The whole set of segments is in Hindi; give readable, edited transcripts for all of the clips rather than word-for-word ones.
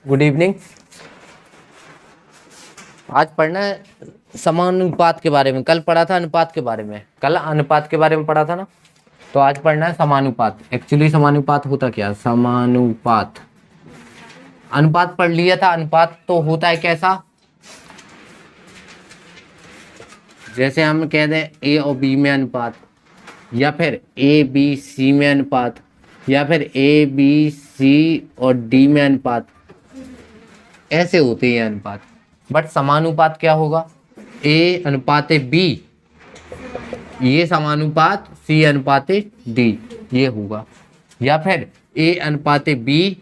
Good evening. आज पढ़ना है समानुपात के बारे में। कल पढ़ा था अनुपात के बारे में, कल अनुपात के बारे में पढ़ा था ना, तो आज पढ़ना है समानुपात। एक्चुअली समानुपात होता क्या? समानुपात, अनुपात पढ़ लिया था। अनुपात तो होता है कैसा? जैसे हम कह दें ए और बी में अनुपात, या फिर ए बी सी में अनुपात, या फिर ए बी सी और डी में अनुपात, ऐसे होते हैं अनुपात। बट समानुपात क्या होगा? ए अनुपात बी, ये समानुपात सी अनुपात डी, ये होगा। या फिर ए अनुपात बी,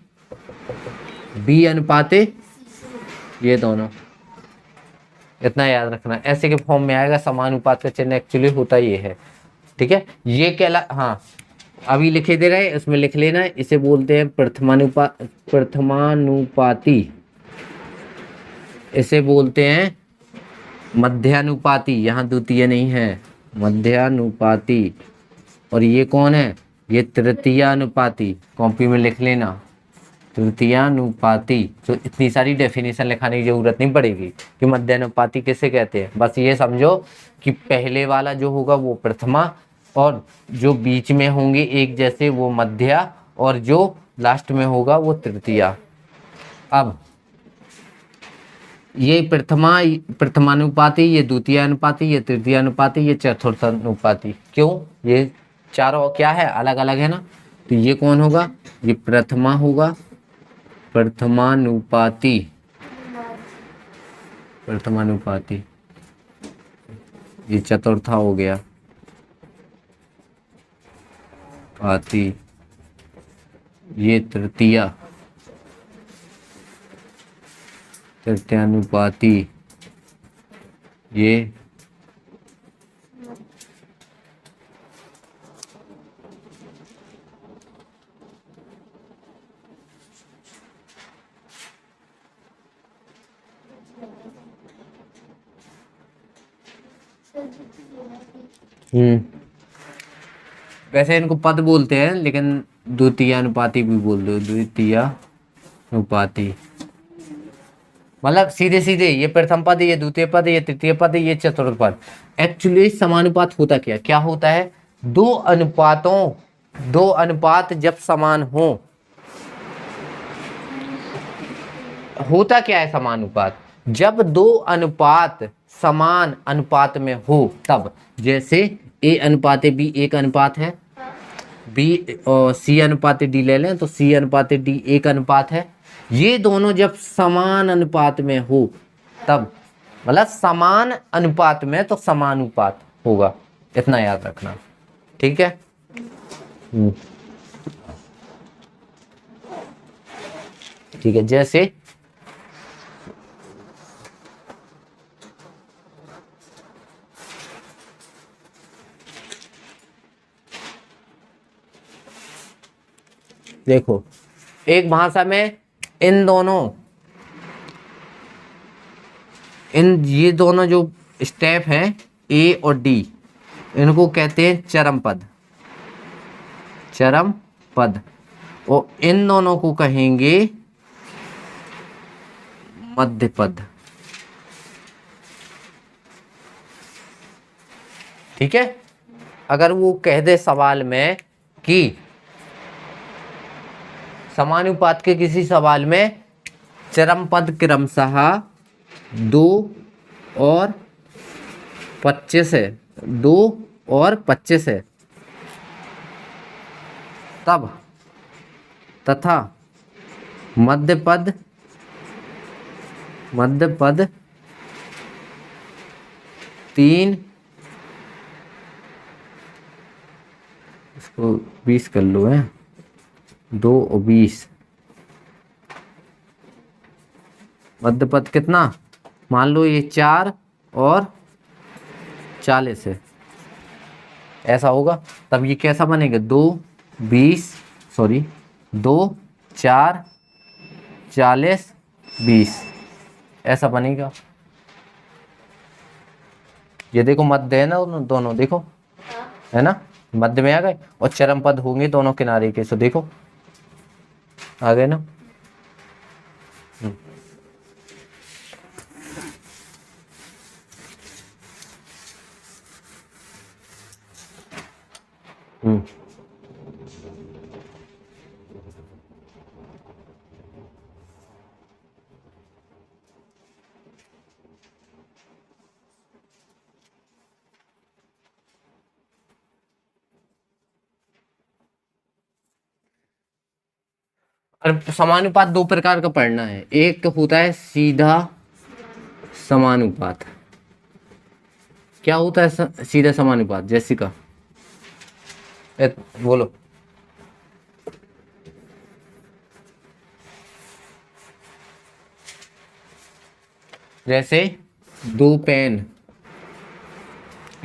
बी अनुपात, ये दोनों। इतना याद रखना, ऐसे के फॉर्म में आएगा। समानुपात का चिन्ह एक्चुअली होता ये है, ठीक है। ये कहला, हाँ अभी लिखे दे रहे, उसमें लिख लेना। इसे बोलते हैं प्रथमानुपाती, इसे बोलते हैं मध्यानुपाती, यहाँ द्वितीय नहीं है, मध्यानुपाती। और ये कौन है? ये तृतीयानुपाती। कॉपी में लिख लेना, तृतीयानुपाती। तो इतनी सारी डेफिनेशन लिखाने की जरूरत नहीं पड़ेगी कि मध्यानुपाती किसे कहते हैं। बस ये समझो कि पहले वाला जो होगा वो प्रथमा, और जो बीच में होंगे एक जैसे वो मध्या, और जो लास्ट में होगा वो तृतीया। अब ये प्रथमानुपाती, ये द्वितीयानुपाती, ये तृतीयानुपाती, ये चतुर्थानुपाती। क्यों? ये चारों क्या है? अलग अलग है ना। तो ये कौन होगा? ये प्रथमा होगा, प्रथमानुपाती, प्रथमानुपाती। ये चतुर्था हो गया पाती, ये तृतीया, तृतीयानुपाती, ये वैसे इनको पद बोलते हैं, लेकिन द्वितीयानुपाती भी बोल दो, द्वितीयानुपाती। मतलब सीधे सीधे ये प्रथम पद, ये द्वितीय पद, ये तृतीय पद, ये चतुर्थ पद। एक्चुअली समानुपात होता क्या? क्या होता है? दो अनुपात जब समान हो, होता क्या है समानुपात? जब दो अनुपात समान अनुपात में हो तब। जैसे ए अनुपात बी एक अनुपात है, बी और सी अनुपात डी ले लें तो सी अनुपात डी एक अनुपात है। ये दोनों जब समान अनुपात में हो तब, मतलब समान अनुपात में तो समानुपात होगा। इतना याद रखना, ठीक है। ठीक है, जैसे देखो, एक भाषा में ये दोनों जो स्टेप हैं ए और डी, इनको कहते हैं चरम पद, चरम पद। और इन दोनों को कहेंगे मध्य पद, ठीक है। अगर वो कह दे सवाल में कि समानुपात के किसी सवाल में चरम पद क्रमशः 2 और 25 है, 2 और 25 है, तब तथा मध्य पद 3, इसको 20 कर लो है, 2 और 20, मध्य पद कितना? मान लो ये 4 और 40 है, ऐसा होगा। तब ये कैसा बनेगा? 2 4 40 20, ऐसा बनेगा। ये देखो मध्य है ना, दोनों देखो, है ना, मध्य में आ गए। और चरम पद होंगे दोनों किनारे के, सो देखो आ गए ना। हम्म। और समानुपात दो प्रकार का पढ़ना है। एक होता है सीधा समानुपात। क्या होता है सीधा समानुपात, जैसिका बोलो। जैसे दो पेन,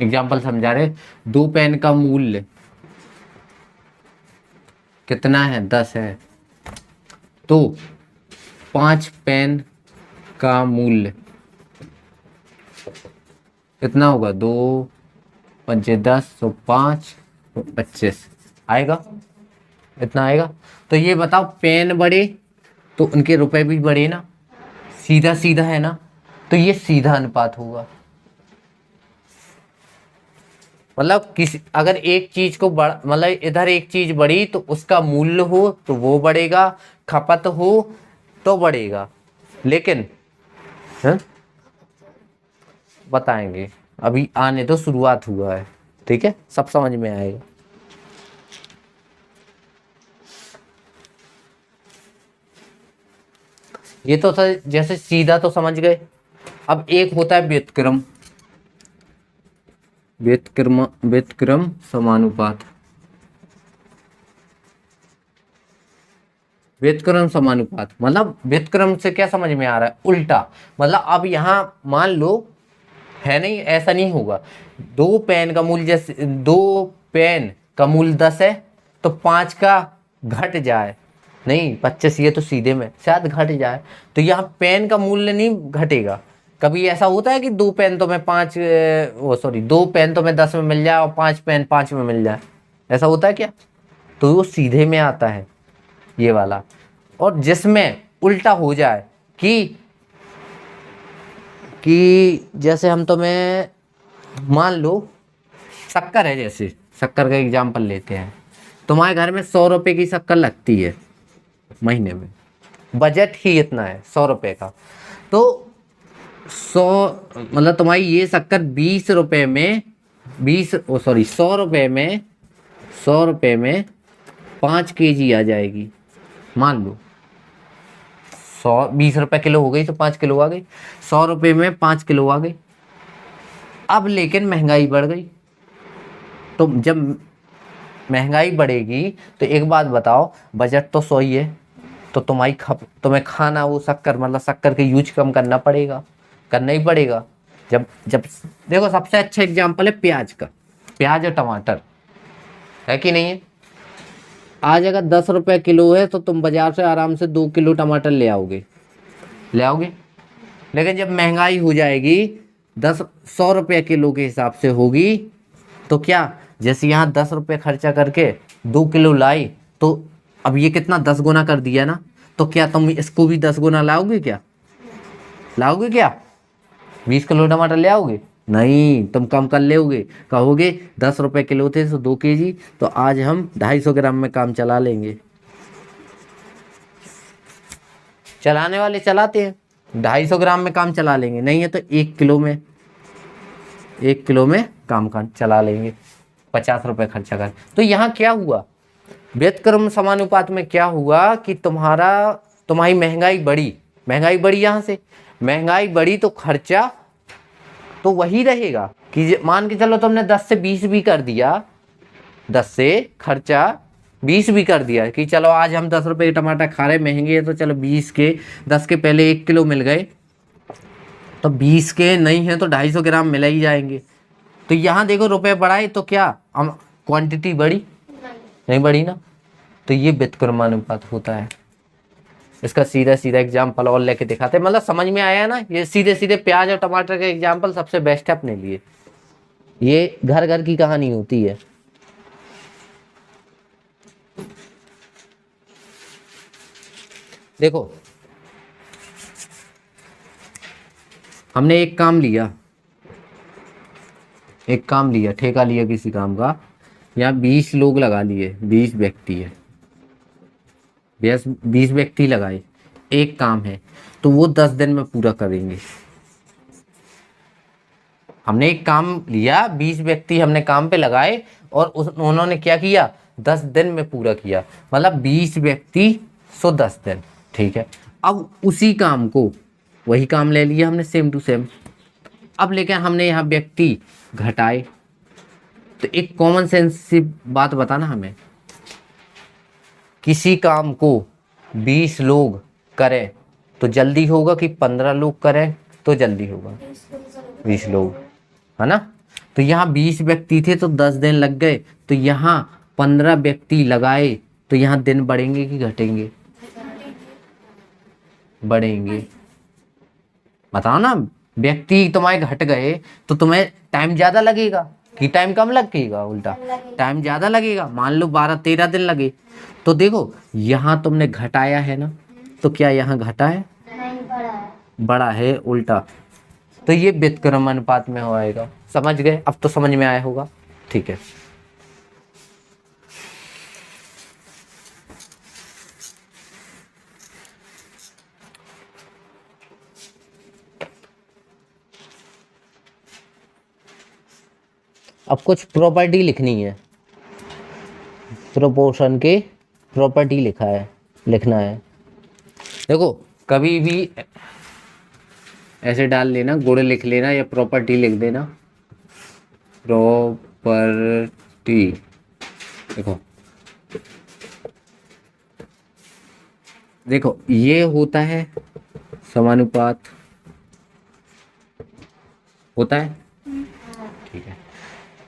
एग्जाम्पल समझा रहे, दो पेन का मूल्य कितना है, 10 है, तो 5 पेन का मूल्य कितना होगा, 2 पंचे 10, तो 5 25 आएगा, इतना आएगा। तो ये बताओ, पेन बढ़े तो उनके रुपए भी बढ़े ना, सीधा सीधा है ना, तो ये सीधा अनुपात होगा। मतलब किसी, अगर एक चीज को बढ़, मतलब इधर एक चीज बढ़ी तो उसका मूल्य हो तो वो बढ़ेगा, खपत हो तो बढ़ेगा। लेकिन है? बताएंगे, अभी आने तो, शुरुआत हुआ है, ठीक है, सब समझ में आएगा। ये तो सर जैसे सीधा तो समझ गए। अब एक होता है व्युत्क्रम, व्युत्क्रम समानुपात। व्युत्क्रम समानुपात मतलब व्युत्क्रम से क्या समझ में आ रहा है, उल्टा। मतलब अब यहाँ मान लो, है नहीं, ऐसा नहीं होगा। दो पेन का मूल्य, जैसे दो पेन का मूल्य 10 है तो 5 का घट जाए, नहीं 25, ये तो सीधे में शायद घट जाए, तो यहाँ पेन का मूल्य नहीं घटेगा। कभी ऐसा होता है कि दो पेन तो मैं 5, वो सॉरी, दो पेन तो मैं 10 में मिल जाए और 5 पेन 5 में मिल जाए, ऐसा होता है क्या? तो वो सीधे में आता है ये वाला। और जिसमें उल्टा हो जाए कि जैसे हम, तो मैं मान लो शक्कर है, जैसे शक्कर का एग्जाम्पल लेते हैं, तुम्हारे घर में 100 रुपए की शक्कर लगती है महीने में, बजट ही इतना है 100 रुपए का, तो 100, मतलब तुम्हारी ये शक्कर 20 रुपए में, 100 रुपए में, 100 रुपए में 5 kg आ जाएगी, मान लो। 20 रुपए किलो हो गई तो 5 किलो आ गई, 100 रुपए में 5 किलो आ गई। अब लेकिन महंगाई बढ़ गई, तो जब महंगाई बढ़ेगी तो एक बात बताओ, बजट तो 100 ही है, तो तुम्हें खाना वो शक्कर, मतलब शक्कर के यूज कम करना पड़ेगा, करना ही पड़ेगा। जब जब देखो, सबसे अच्छा एग्जाम्पल है प्याज का, प्याज और टमाटर, है कि नहीं है? आज अगर 10 रुपए किलो है तो तुम बाजार से आराम से 2 किलो टमाटर ले आओगे, ले आओगे। लेकिन जब महंगाई हो जाएगी, 100 रुपये किलो के हिसाब से होगी, तो क्या, जैसे यहाँ 10 रुपये खर्चा करके 2 किलो लाई, तो अब ये कितना 10 गुना कर दिया ना, तो क्या तुम इसको भी 10 गुना लाओगे क्या? लाओगे क्या? 20 किलो टमाटर ले आओगे? नहीं, तुम कम कर लोगे, कहोगे 10 रुपए किलो थे तो 2 kg, तो आज हम 250 ग्राम में काम चला लेंगे। चलाने वाले चलाते हैं, 250 ग्राम में काम चला लेंगे, नहीं है तो 1 किलो में, 1 किलो में काम चला लेंगे, 50 रुपए खर्चा कर। तो यहाँ क्या हुआ, व्युत्क्रम समानुपात में क्या हुआ कि तुम्हारी महंगाई बढ़ी, महंगाई बढ़ी, यहाँ से महंगाई बढ़ी तो खर्चा तो वही रहेगा, कि मान के चलो तुमने 10 से 20 भी कर दिया, 10 से खर्चा 20 भी कर दिया, कि चलो आज हम 10 रुपए के टमाटर खा रहे, महंगे है तो चलो 20 के, 10 के पहले 1 किलो मिल गए, तो 20 के नहीं है तो 250 ग्राम मिल ही जाएंगे। तो यहाँ देखो, रुपए बढ़ाए तो क्या हम, क्वांटिटी बढ़ी? नहीं बढ़ी ना। तो ये व्युत्क्रमानुपात होता है। इसका सीधा सीधा एग्जाम्पल और लेके दिखाते हैं, मतलब समझ में आया ना। ये सीधे सीधे प्याज और टमाटर के एग्जाम्पल सबसे बेस्ट है अपने लिए, ये घर घर की कहानी होती है। देखो, हमने एक काम लिया, ठेका लिया किसी काम का, यहाँ 20 लोग लगा लिए, 20 व्यक्ति है, 20 व्यक्ति लगाए, एक काम है तो वो 10 दिन में पूरा करेंगे। हमने एक काम लिया, 20 व्यक्ति हमने काम पे लगाए और उन्होंने क्या किया, 10 दिन में पूरा किया, मतलब 20 व्यक्ति सो 10 दिन, ठीक है। अब उसी काम को, वही काम ले लिया हमने सेम टू सेम, अब लेकिन हमने यहाँ व्यक्ति घटाए। तो एक कॉमन सेंस सी बात बताना हमें, किसी काम को 20 लोग करें तो जल्दी होगा कि 15 लोग करें तो जल्दी होगा? 20 लोग, है ना। तो यहाँ 20 व्यक्ति थे तो 10 दिन लग गए, तो यहाँ 15 व्यक्ति लगाए तो यहाँ दिन बढ़ेंगे कि घटेंगे? बढ़ेंगे। बताओ ना, व्यक्ति तुम्हारे घट गए तो तुम्हें टाइम ज्यादा लगेगा कि टाइम कम लगेगा? उल्टा टाइम ज्यादा लगेगा। मान लो 12-13 दिन लगे, तो देखो यहाँ तुमने घटाया है ना, तो क्या यहाँ घटा है? बड़ा है, उल्टा। तो ये व्युत्क्रम अनुपात में होएगा। समझ गए? अब तो समझ में आया होगा, ठीक है। अब कुछ प्रॉपर्टी लिखनी है, प्रोपोर्शन के प्रॉपर्टी लिखना है। देखो कभी भी ऐसे डाल लेना, गुण लिख लेना या प्रॉपर्टी लिख देना, प्रॉपर्टी। देखो ये होता है समानुपात, होता है, ठीक है।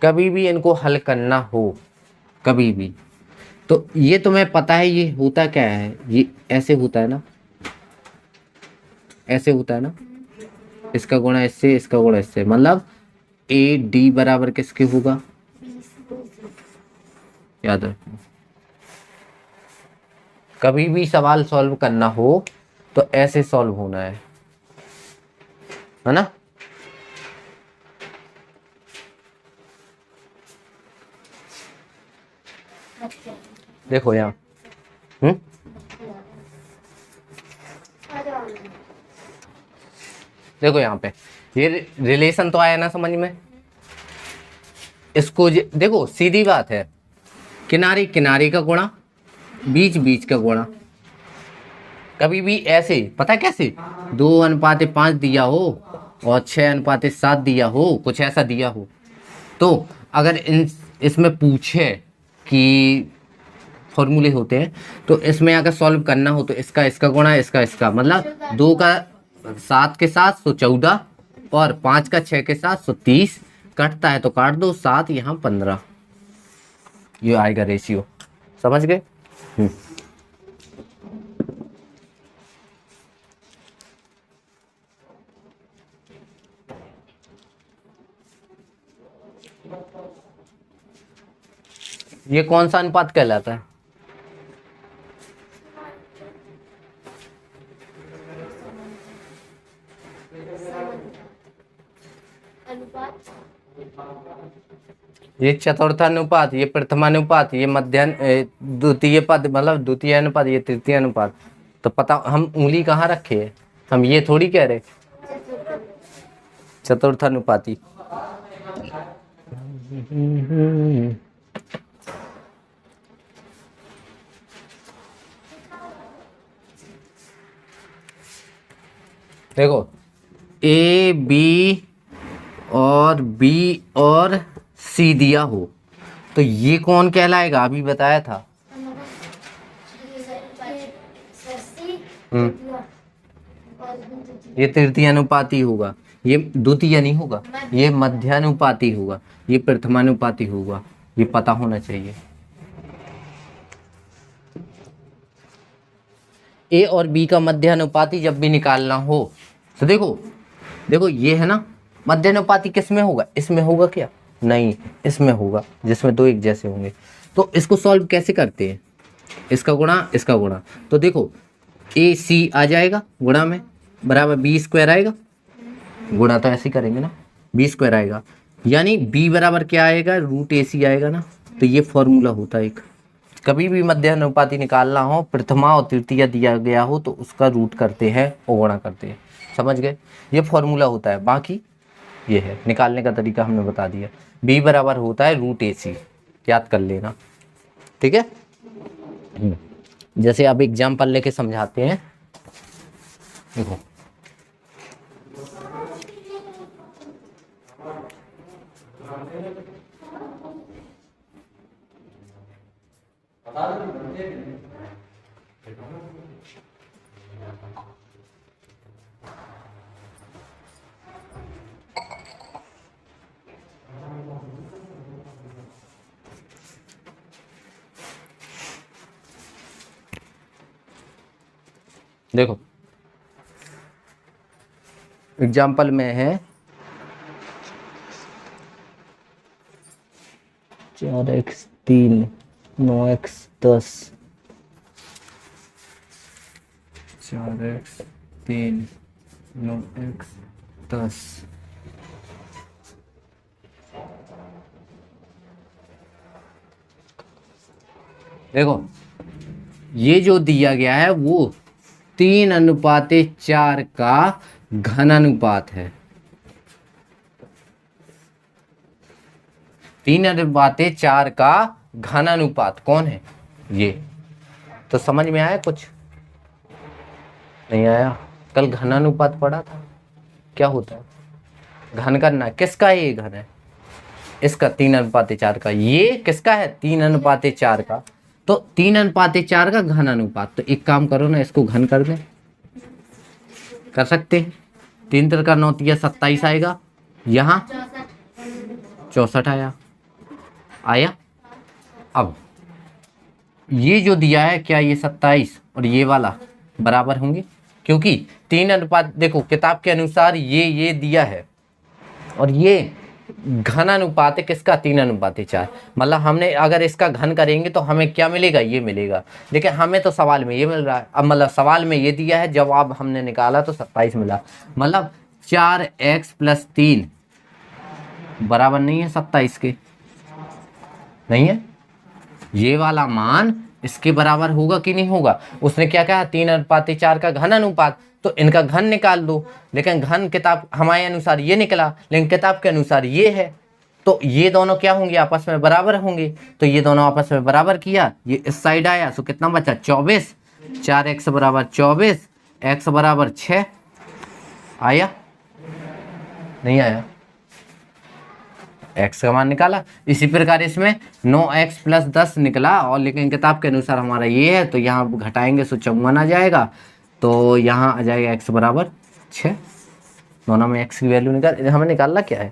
कभी भी इनको हल करना हो, कभी भी, तो ये तुम्हें पता है ये होता क्या है, ये ऐसे होता है ना, ऐसे होता है ना, इसका गुणा इससे, इसका गुणा इससे, मतलब ए डी बराबर किसके होगा? याद रखो, कभी भी सवाल सॉल्व करना हो तो ऐसे सॉल्व होना है ना। देखो यहाँ देखो यहाँ पे ये रिलेशन तो आया ना समझ में। इसको देखो सीधी बात है, किनारे किनारे का गुणा, बीच बीच का गुणा। कभी भी ऐसे, पता है कैसे, 2:5 दिया हो और 6:7 दिया हो, कुछ ऐसा दिया हो, तो अगर इसमें पूछे कि फॉर्मूले होते हैं, तो इसमें अगर सॉल्व करना हो तो इसका इसका गुणा, इसका इसका, मतलब 2 का 7 के साथ 14 और 5 का 6 के साथ 30, कटता है तो काट दो, 7 यहाँ 15, ये आएगा रेशियो। समझ गए? ये कौन सा अनुपात कहलाता है? ये चतुर्थानुपात, ये प्रथमानुपात, ये द्वितीय पद, मतलब द्वितीय अनुपात, ये तृतीय अनुपात। तो पता, हम उंगली कहाँ रखे है, हम ये थोड़ी कह रहे चतुर्थानुपाती। देखो ए बी और बी और सी दिया हो तो ये कौन कहलाएगा? अभी बताया था। ये तृतीय अनुपाती होगा, ये द्वितीय नहीं होगा, ये मध्यानुपाती होगा, ये प्रथमानुपाती होगा, ये पता होना चाहिए। ए और बी का मध्यानुपाती जब भी निकालना हो तो देखो ये है ना, मध्यानुपाती किस में होगा? इसमें होगा क्या? नहीं, इसमें होगा, जिसमें 2 एक जैसे होंगे। तो इसको सॉल्व कैसे करते हैं? इसका गुणा, इसका गुणा, तो देखो ए सी आ जाएगा गुणा में, बराबर बी स्क्वायर आएगा, गुणा तो ऐसे करेंगे ना, बी स्क्वायर आएगा, यानी बी बराबर क्या आएगा? √AC आएगा ना, तो ये फॉर्मूला होता है एक। कभी भी मध्य अनुपाती निकालना हो, प्रथमा और तृतीया दिया गया हो तो उसका रूट करते हैं और गुणा करते हैं, समझ गए? ये फॉर्मूला होता है, बाकी ये है निकालने का तरीका हमने बता दिया। b बराबर होता है रूट AC, याद कर लेना, ठीक है। जैसे अब एग्जाम्पल लेके समझाते हैं, देखो देखो एग्जाम्पल में है 4x 3 9x 10, 4x 3 9x 10। देखो ये जो दिया गया है वो 3:4 का घन अनुपात है। 3:4 का घन अनुपात कौन है? ये तो समझ में आया? कुछ नहीं आया? कल घन अनुपात पढ़ा था, क्या होता है? घन करना, किसका ये घन है? इसका 3:4 का। ये किसका है? 3:4 का। तो 3:4 का घन अनुपात। तो एक काम करो ना, इसको घन कर दें, कर सकते हैं। 3 3 का 9 3 27 आएगा, यहाँ 64 आया। अब ये जो दिया है, क्या ये 27 और ये वाला बराबर होंगे? क्योंकि 3:, देखो किताब के अनुसार ये दिया है और ये घन अनुपात है किसका? 3:4। मतलब हमने अगर इसका घन करेंगे तो हमें क्या मिलेगा? ये मिलेगा। लेकिन हमें तो सवाल में ये मिल रहा है। अब मतलब सवाल में ये दिया है, जवाब हमने निकाला तो 27 मिला। मतलब 4x + 3 बराबर नहीं है 27 के, नहीं है। ये वाला मान इसके बराबर होगा कि नहीं होगा? उसने क्या कहा? 3:4 का घन अनुपात, तो इनका घन निकाल दो। लेकिन घन किताब हमारे अनुसार ये निकला, लेकिन किताब के अनुसार ये है। तो ये दोनों क्या होंगे? आपस में बराबर होंगे। तो ये दोनों आपस में बराबर किया, ये इस साइड आया, तो कितना बचा? 24। 4x बराबर 24, x बराबर 6 आया, नहीं आया? x का मान निकाला। इसी प्रकार इसमें 9x + 10 निकला, और लेकिन किताब के अनुसार हमारा ये है, तो यहाँ घटाएंगे तो 54 आ जाएगा। तो यहाँ आ जाएगा x बराबर 6। दोनों में x की वैल्यू हमें निकालना क्या है?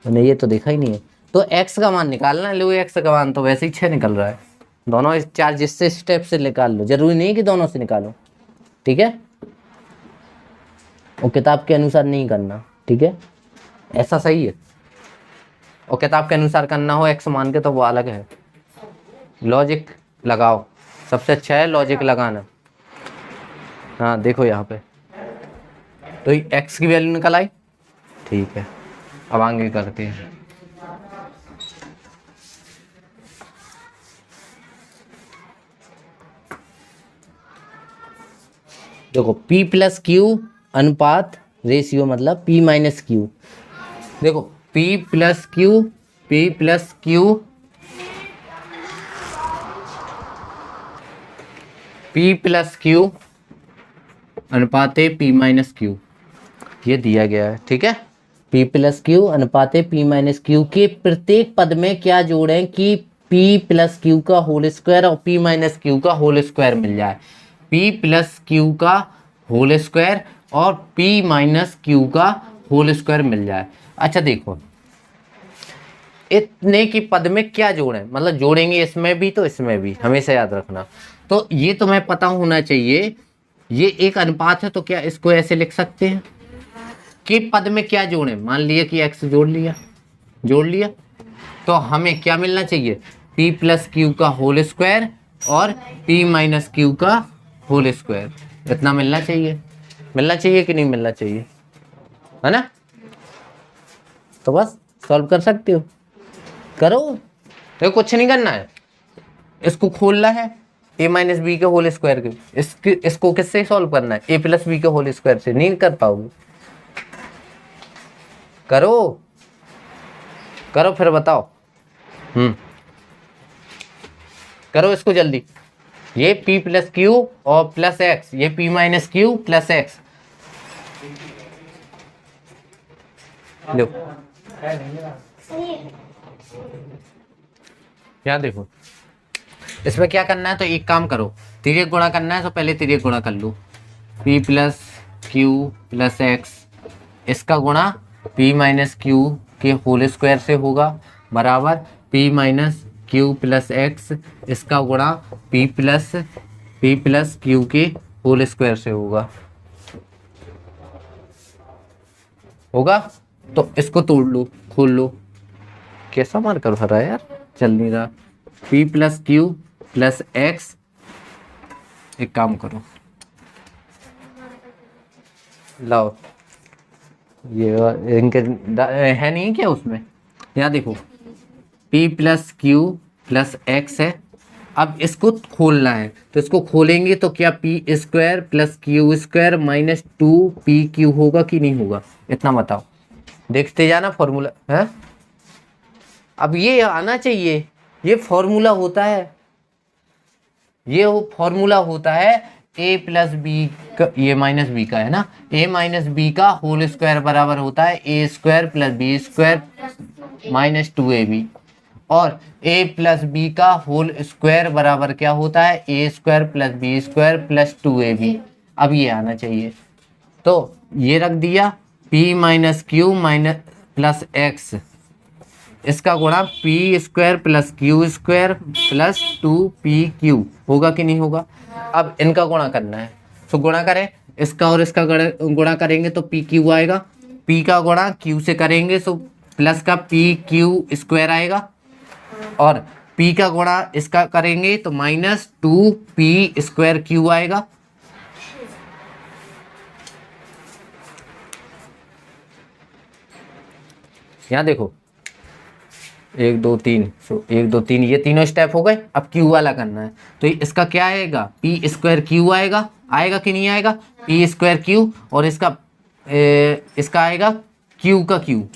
मैंने ये तो देखा ही नहीं है। तो x का मान निकालना है। लो x का मान तो वैसे ही 6 निकल रहा है। दोनों इस चार जिससे स्टेप से निकाल लो, जरूरी नहीं कि दोनों से निकालो, ठीक है। और किताब के अनुसार नहीं करना, ठीक है, ऐसा सही है। और किताब के अनुसार करना हो x मान के तो वो अलग है। लॉजिक लगाओ, सबसे अच्छा है लॉजिक लगाना। हाँ देखो यहाँ पे तो x की वैल्यू निकल आई, ठीक है। अब आगे करते हैं। देखो p + q अनुपात रेशियो, मतलब p - q। देखो p + q अनुपाते p - q, ये दिया गया है, ठीक है। p + q अनुपाते p - q के प्रत्येक पद में क्या जोड़ें कि p + q का होल स्क्वायर और p - q का होल स्क्वायर मिल जाए। p + q का होल स्क्वायर और p - q का होल स्क्वायर मिल जाए। अच्छा देखो, इतने की पद में क्या जोड़ें, मतलब जोड़ेंगे इसमें भी तो इसमें भी, हमेशा याद रखना। तो ये तुम्हें पता होना चाहिए, ये एक अनुपात है, तो क्या इसको ऐसे लिख सकते हैं कि पद में क्या जोड़ें। मान लिया कि x जोड़ लिया, तो हमें क्या मिलना चाहिए? p + q का होल स्क्वायर और p - q का होल स्क्वायर, इतना मिलना चाहिए। मिलना चाहिए कि नहीं मिलना चाहिए, है ना? तो बस सॉल्व कर सकते हो, करो। तो कुछ नहीं करना है, इसको खोलना है ए माइनस बी के होल स्क्वायर के, इसको किससे सॉल्व करना है, ए प्लस बी के होल स्क्वायर से। नहीं कर पाओगे, करो करो फिर बताओ। करो इसको जल्दी। ये p प्लस क्यू और प्लस एक्स, ये p minus Q plus X. लो क्या देखो, इसमें क्या करना है, तो एक काम करो, तिर्यक गुणा करना है तो पहले तिर्यक गुणा कर लो। p plus Q plus x, इसका गुणा p माइनस क्यू के होल स्क्वायर से होगा, बराबर p minus Q plus x, इसका गुणा p प्लस क्यू के होल स्क्वायर से होगा। तो इसको तोड़ लो, खोल लो। कैसा मार कर भरा है यार, चल नहीं रहा। p plus Q plus x, एक काम करो, लाओ ये इनके है नहीं क्या उसमें, यहाँ देखो p plus Q plus x है। अब इसको खोलना है, तो इसको खोलेंगे तो क्या P square plus Q square minus 2pq होगा कि नहीं होगा, इतना बताओ। देखते जाना फॉर्मूला है, अब ये आना चाहिए, ये फॉर्मूला होता है, ये फॉर्मूला होता है a प्लस बी का, ये माइनस बी का है ना, a माइनस बी का होल स्क्वायर बराबर होता है a square plus B square minus 2ab, और a प्लस बी का होल स्क्वायर बराबर क्या होता है, a square plus B square plus 2ab। अब ये आना चाहिए, तो ये रख दिया p minus Q minus plus x, इसका गुणा p square plus Q square plus 2pq होगा कि नहीं होगा। अब इनका गुणा करना है, तो गुणा करें, इसका और इसका गुणा करेंगे तो pq आएगा, p का गुणा q से करेंगे तो प्लस का pq स्क्वायर आएगा, और p का गुणा इसका करेंगे तो माइनस 2p स्क्वायर q आएगा। यहाँ देखो 1 2 3, 1 2 3 ये तीनों स्टेप हो गए। अब क्यू वाला करना है, तो इसका क्या आएगा, पी स्क्वायर क्यू आएगा, आएगा कि नहीं आएगा, पी स्क्वायर क्यू, और इसका आएगा क्यू का क्यू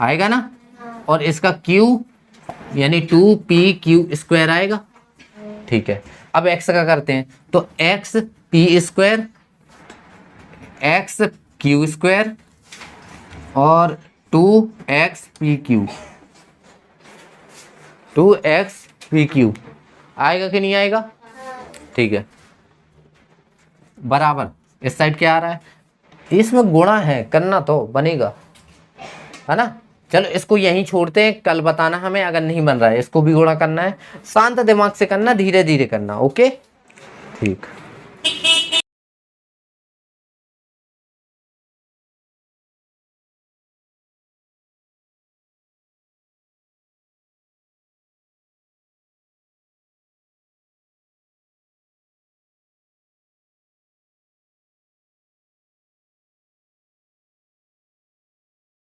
आएगा ना, और इसका क्यू यानी 2pq स्क्वायर आएगा। ठीक है, अब एक्स का करते हैं, तो x P square x Q square और 2xpq आएगा कि नहीं आएगा। ठीक है, बराबर इस साइड क्या आ रहा है, इसमें गुणा है, करना तो बनेगा, है ना। चलो इसको यहीं छोड़ते हैं, कल बताना हमें अगर नहीं बन रहा है, इसको भी गुणा करना है, शांत दिमाग से करना, धीरे धीरे करना। ओके ठीक।